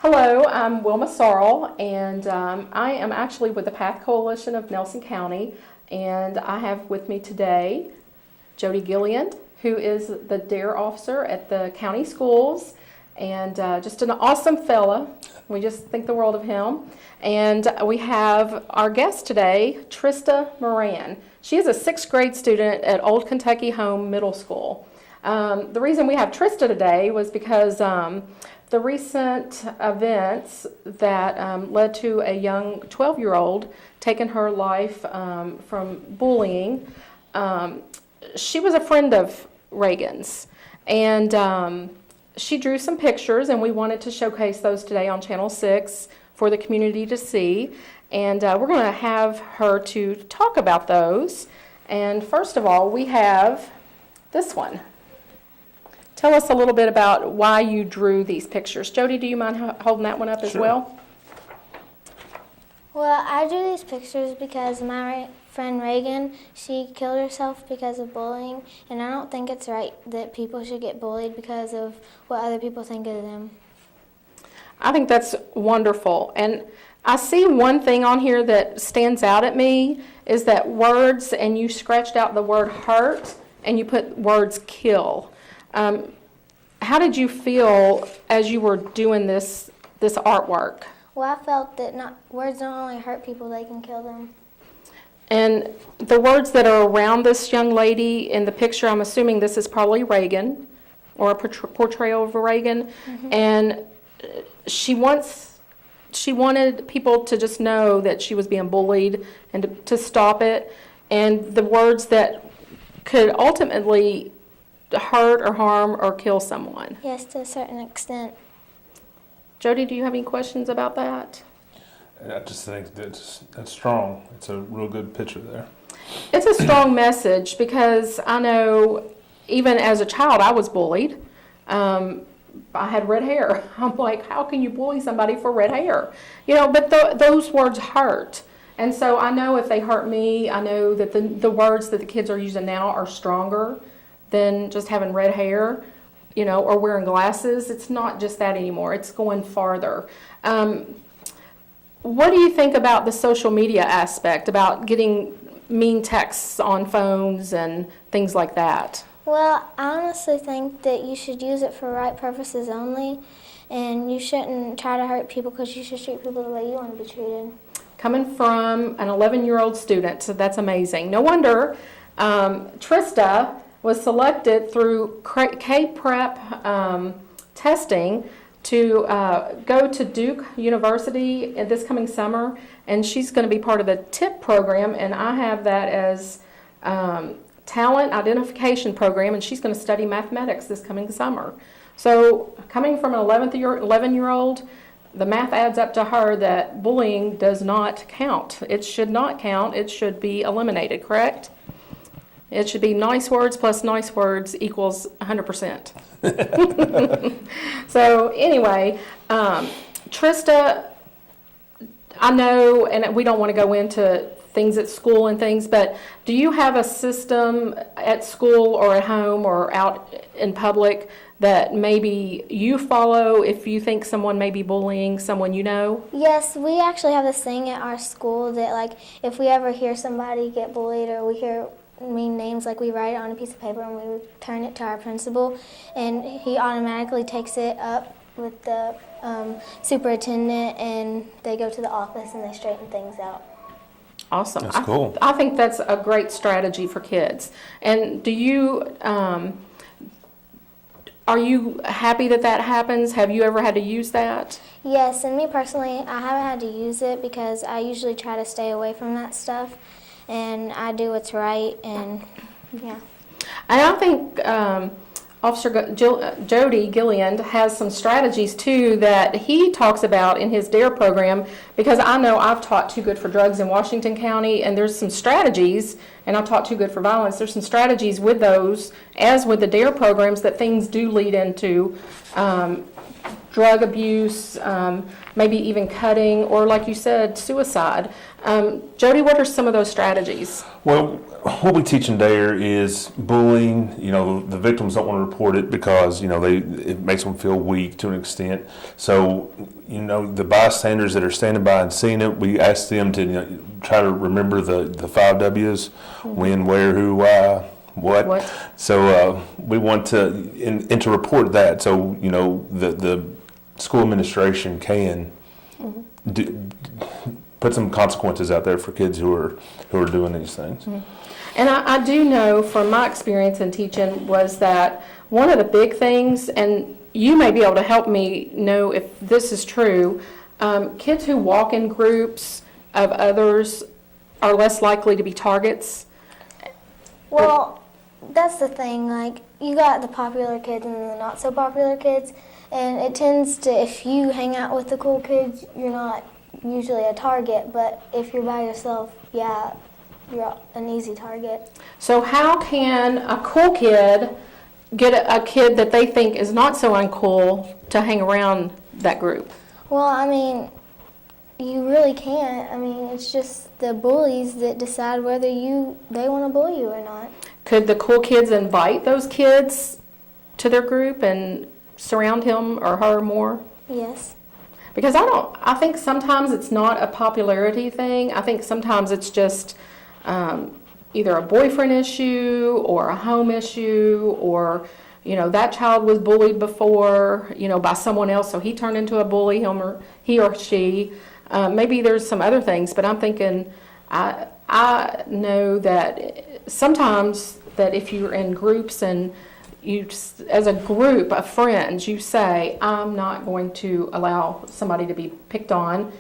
Hello, I'm Wilma Sorrell, and I am actually with the P.A.T.H Coalition of Nelson County, and I have with me today Jody Gilliand, who is the DARE officer at the county schools, and just an awesome fella. We just think the world of him. And we have our guest today, Trista Moran. She is a 6th grade student at Old Kentucky Home Middle School. The reason we have Trista today was because the recent events that led to a young 12-year-old taking her life from bullying. She was a friend of Reagan's, and she drew some pictures, and we wanted to showcase those today on Channel 6 for the community to see. And we're going to have her to talk about those. And first of all, we have this one. Tell us a little bit about why you drew these pictures. Jody, do you mind holding that one up as well? Well, I drew these pictures because my friend Reagan, she killed herself because of bullying, and I don't think it's right that people should get bullied because of what other people think of them. I think that's wonderful. And I see one thing on here that stands out at me is that words, and you scratched out the word hurt, and you put words kill. How did you feel as you were doing this artwork? Well, I felt that words don't only hurt people, they can kill them. And the words that are around this young lady in the picture, I'm assuming this is probably Reagan, or a portrayal of Reagan. Mm-hmm. And she wanted people to just know that she was being bullied and to stop it. And the words that could ultimately hurt or harm or kill someone. Yes, to a certain extent. Jody, do you have any questions about that? I just think that's strong. It's a real good picture there. It's a strong message because I know even as a child I was bullied. I had red hair. I'm like, how can you bully somebody for red hair? You know, but those words hurt. And so I know if they hurt me, I know that the words that the kids are using now are stronger than just having red hair, you know, or wearing glasses. It's not just that anymore. It's going farther. What do you think about the social media aspect, about getting mean texts on phones and things like that? Well, I honestly think that you should use it for right purposes only, and you shouldn't try to hurt people because you should treat people the way you want to be treated. Coming from an 11-year-old student, so that's amazing. No wonder Trista was selected through K-Prep testing to go to Duke University this coming summer, and she's going to be part of the TIP program, and I have that as Talent Identification Program, and she's going to study mathematics this coming summer. So coming from an 11-year-old, the math adds up to her that bullying does not count. It should not count. It should be eliminated, correct? It should be nice words plus nice words equals 100%. So anyway, Trista, I know, and we don't want to go into things at school and things, but do you have a system at school or at home or out in public that maybe you follow if you think someone may be bullying someone you know? Yes, we actually have this thing at our school that, like, if we ever hear somebody get bullied or we hear mean names, like, we write it on a piece of paper and we return it to our principal, and he automatically takes it up with the superintendent, and they go to the office and they straighten things out. Awesome. That's cool. I think that's a great strategy for kids. And do you, are you happy that that happens? Have you ever had to use that? Yes, and me personally, I haven't had to use it because I usually try to stay away from that stuff, and I do what's right, and yeah. And I think Officer Jody Gilliand has some strategies too that he talks about in his DARE program, because I know I've taught Too Good for Drugs in Washington County, and there's some strategies, and I taught Too Good for Violence. There's some strategies with those, as with the DARE programs, that things do lead into drug abuse, maybe even cutting, or like you said, suicide. Jody, what are some of those strategies? Well, what we teach in DARE is bullying. You know, the victims don't want to report it because, you know, it makes them feel weak to an extent. So, you know, the bystanders that are standing by and seeing it, we ask them to, you know, try to remember the 5 W's: when, where, who, why, what. So we want to, and to report that, so, you know, the school administration can put some consequences out there for kids who are doing these things. And I do know from my experience in teaching was that one of the big things, and you may be able to help me know if this is true, kids who walk in groups of others are less likely to be targets. Well, that's the thing. Like, you got the popular kids and the not so popular kids, and it tends to, if you hang out with the cool kids, you're not usually a target, but if you're by yourself, yeah, you're an easy target. So how can a cool kid get a kid that they think is not so uncool to hang around that group? Well, I mean, you really can't. I mean, it's just the bullies that decide whether they want to bully you or not. Could the cool kids invite those kids to their group and surround him or her more? Yes. Because I think sometimes it's not a popularity thing. I think sometimes it's just either a boyfriend issue or a home issue, or, you know, that child was bullied before, you know, by someone else, so he turned into a bully, he or she. Maybe there's some other things, but I'm thinking, I know that sometimes that if you're in groups and you, as a group of friends, you say, I'm not going to allow somebody to be picked on,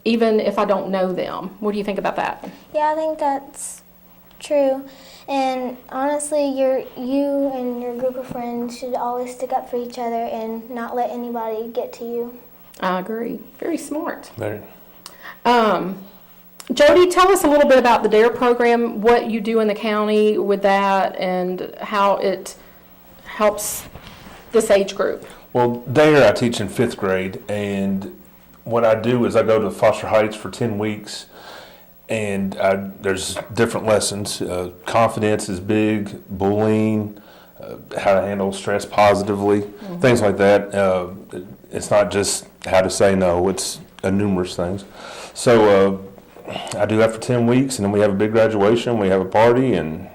even if I don't know them. What do you think about that? Yeah, I think that's true. And honestly, you and your group of friends should always stick up for each other and not let anybody get to you. I agree. Very smart. Very. Jody, tell us a little bit about the DARE program, what you do in the county with that, and how it helps this age group. Well, DARE I teach in 5th grade, and what I do is I go to Foster Heights for 10 weeks, and there's different lessons. Confidence is big, bullying, how to handle stress positively, things like that. It's not just how to say no, it's numerous things. So I do that for 10 weeks, and then we have a big graduation, we have a party, and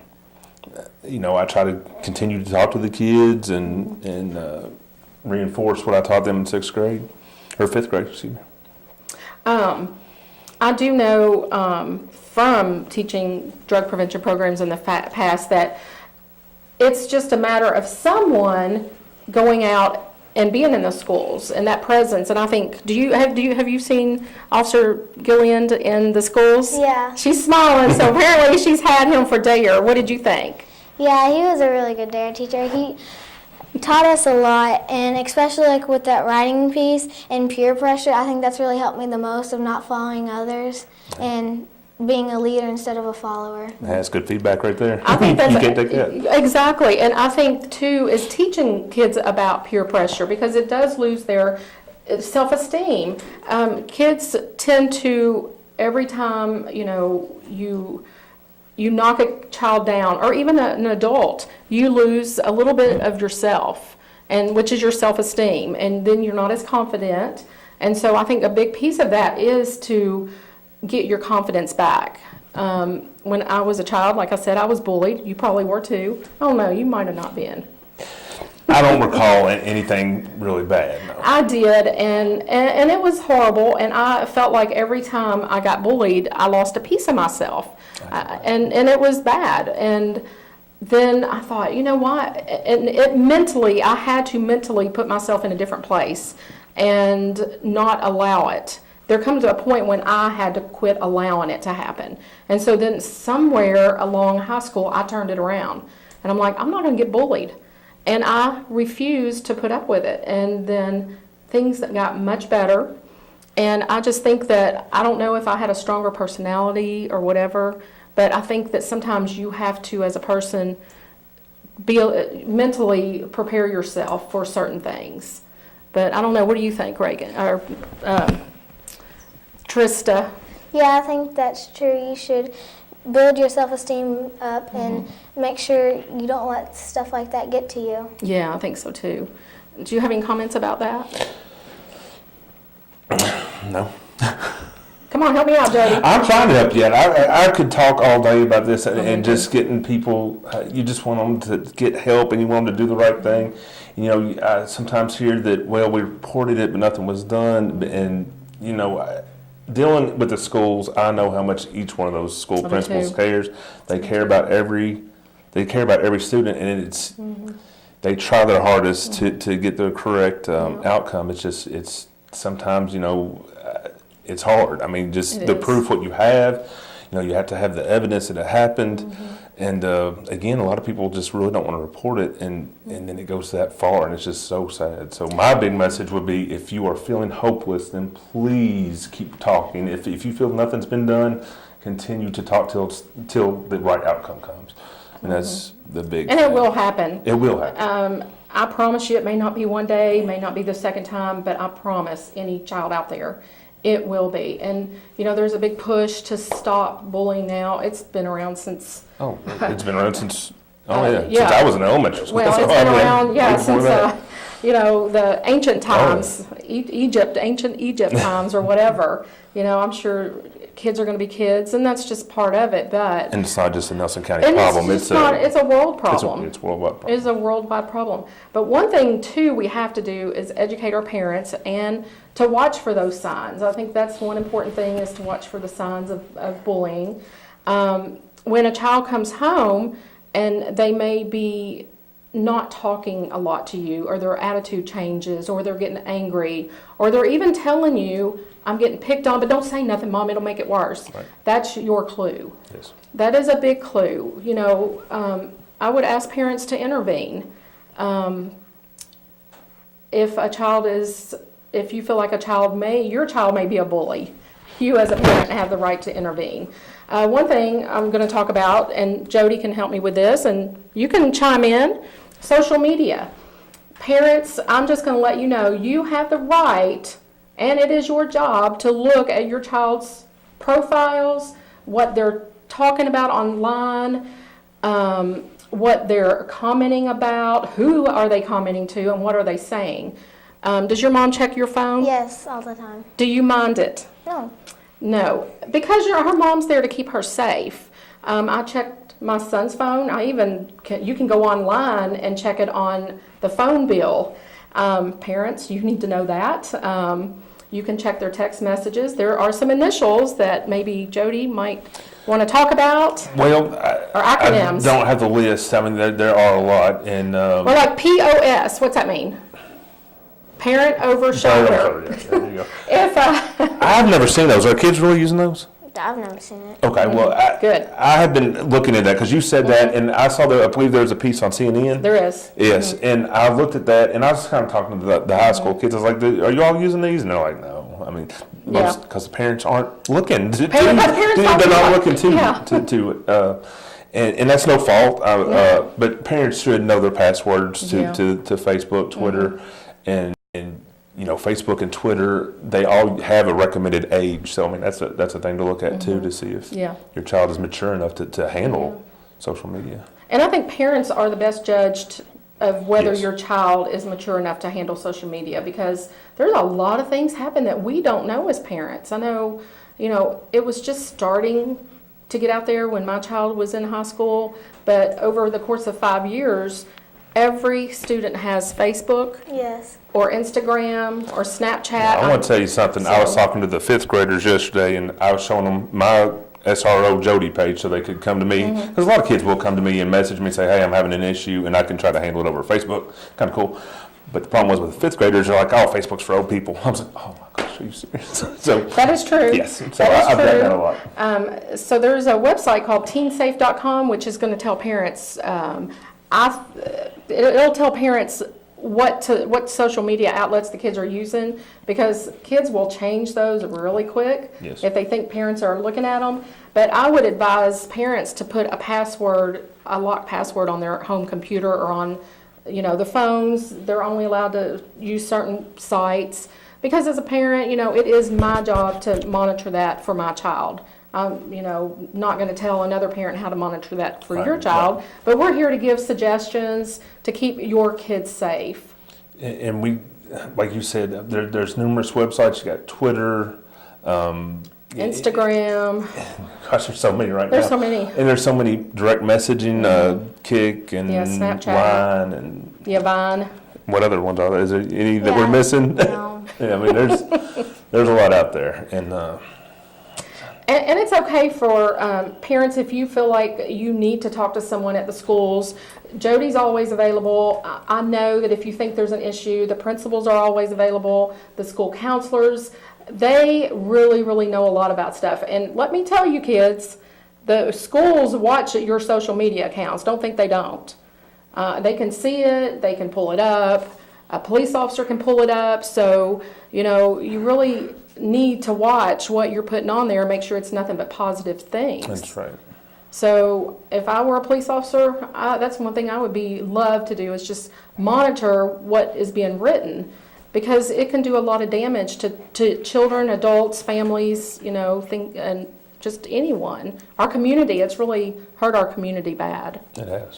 you know, I try to continue to talk to the kids and reinforce what I taught them in 6th grade, or 5th grade, excuse me. I do know from teaching drug prevention programs in the past that it's just a matter of someone going out and being in the schools and that presence. And I think, have you seen Officer Gilliand in the schools? Yeah. She's smiling, so apparently she's had him for DARE. What did you think? Yeah, he was a really good DARE teacher. He taught us a lot, and especially like with that writing piece and peer pressure, I think that's really helped me the most, of not following others and being a leader instead of a follower. That's good feedback right there. I think that's you can't take that. Exactly, and I think too is teaching kids about peer pressure, because it does lose their self-esteem. Kids tend to, every time you knock a child down, or even an adult, you lose a little bit of yourself, and which is your self-esteem, and then you're not as confident. And so I think a big piece of that is to get your confidence back. When I was a child, like I said, I was bullied. You probably were too. Oh no, you might have not been. I don't recall anything really bad. No. I did, and it was horrible, and I felt like every time I got bullied, I lost a piece of myself, and it was bad. And then I thought, you know what, and I had to mentally put myself in a different place and not allow it. There comes a point when I had to quit allowing it to happen. And so then somewhere along high school, I turned it around, and I'm like, I'm not going to get bullied. And I refused to put up with it. And then things got much better. And I just think that, I don't know if I had a stronger personality or whatever, but I think that sometimes you have to, as a person, mentally prepare yourself for certain things. But I don't know, what do you think, Reagan, or Trista? Yeah, I think that's true. You should build your self-esteem up and make sure you don't let stuff like that get to you. Yeah, I think so too. Do you have any comments about that? No. Come on, help me out, Jody. I'm trying to help you out. I could talk all day about this and just getting people, you just want them to get help and you want them to do the right thing. You know, I sometimes hear that, well, we reported it, but nothing was done. And, you know, dealing with the schools, I know how much each one of those school Me principals too. cares. They care about every student, and it's, they try their hardest to get the correct outcome. It's sometimes, you know, it's hard. I mean, just It the is. proof what you have, you know, you have to have the evidence that it happened. And again, a lot of people just really don't want to report it, and then it goes that far, and it's just so sad. So my big message would be, if you are feeling hopeless, then please keep talking. If you feel nothing's been done, continue to talk till the right outcome comes. And that's the big And thing. it will happen. It will happen. I promise you, it may not be one day, may not be the second time, but I promise any child out there, it will be. And, you know, there's a big push to stop bullying now. It's been around since, Oh, it's been around since, yeah. since I was in elementary school. well, So, it's been I mean, around, yeah, way before since, that. you know, the ancient Oh, yeah. times, ancient Egypt times or whatever. You know, I'm sure kids are going to be kids, and that's just part of it, but. And it's not just a Nelson County And problem. it's not, it's a world it's problem. a worldwide problem. It is a worldwide problem. But one thing, too, we have to do is educate our parents and to watch for those signs. I think that's one important thing, is to watch for the signs of bullying. When a child comes home and they may be not talking a lot to you, or their attitude changes, or they're getting angry, or they're even telling you, I'm getting picked on, but don't say nothing, Mom, it'll make it worse. Right. That's your clue. Yes. That is a big clue. You know, I would ask parents to intervene. If you feel like your child may be a bully, you as a parent have the right to intervene. One thing I'm going to talk about, and Jody can help me with this, and you can chime in, social media. Parents, I'm just going to let you know, you have the right, and it is your job to look at your child's profiles, what they're talking about online, what they're commenting about, who are they commenting to, and what are they saying. Does your mom check your phone? Yes, all the time. Do you mind it? No. No, because her mom's there to keep her safe. I checked my son's phone. You can go online and check it on the phone bill. Parents, you need to know that. You can check their text messages. There are some initials that maybe Jody might want to talk about. Well, Or acronyms. I don't have the list. I mean, there are a lot. And Or like POS, what's that mean? Parent over shoulder. There you go. If I've never seen those. Are kids really using those? I've never seen it. Okay, well, Good. I have been looking at that because you said that, and I saw I believe there was a piece on CNN. There is. Yes, and I looked at that, and I was kind of talking to the high school kids. I was like, "Are you all using these?" And they're like, "No." I mean, Yeah. because the parents aren't looking. Parents aren't They're not looking. looking Yeah. to and that's no fault. But parents should know their passwords to Yeah. to Facebook, Twitter, and you know, Facebook and Twitter, they all have a recommended age. So I mean, that's a thing to look at too, to see if Yeah. your child is mature enough to handle social media. And I think parents are the best judged of whether Yes. your child is mature enough to handle social media, because there's a lot of things happen that we don't know as parents. I know, you know, it was just starting to get out there when my child was in high school, but over the course of 5 years, every student has Facebook Yes. or Instagram or Snapchat. I want to tell you something. I was So- talking to the fifth graders yesterday, and I was showing them my SRO Jody page so they could come to me. Mm-hmm. Because a lot of kids will come to me and message me and say, "Hey, I'm having an issue," and I can try to handle it over Facebook. Kind of cool. But the problem was with the fifth graders, they're like, "Oh, Facebook's for old people." I was like, "Oh my gosh, are you serious?" So That is true. yes, so That is I've done true. that a lot. So there's a website called teensafe.com, which is going to tell parents, it'll tell parents what social media outlets the kids are using, because kids will change those really quick Yes. if they think parents are looking at them. But I would advise parents to put a locked password on their home computer or on the phones, they're only allowed to use certain sites. Because as a parent, it is my job to monitor that for my child. I'm, not going to tell another parent how to monitor that for your Right, child, right. but we're here to give suggestions to keep your kids safe. And we, like you said, there's numerous websites. You got Twitter, Instagram, gosh, there's so many right there's now. so many. And there's so many direct messaging, Kick and Yeah, Snapchat. Line and Yeah, Vine. what other ones are there? Is there any that Yeah, we're missing? No. Yeah, I mean, there's a lot out there, and And it's okay for parents if you feel like you need to talk to someone at the schools. Jody's always available. I know that if you think there's an issue, the principals are always available, the school counselors. They really, really know a lot about stuff. And let me tell you, kids, the schools watch your social media accounts. Don't think they don't. They can see it. They can pull it up. A police officer can pull it up. So, you really need to watch what you're putting on there and make sure it's nothing but positive things. that's right. So if I were a police officer, that's one thing I would love to do is just monitor what is being written, because it can do a lot of damage to children, adults, families, and just anyone. Our community, it's really hurt our community bad. It has.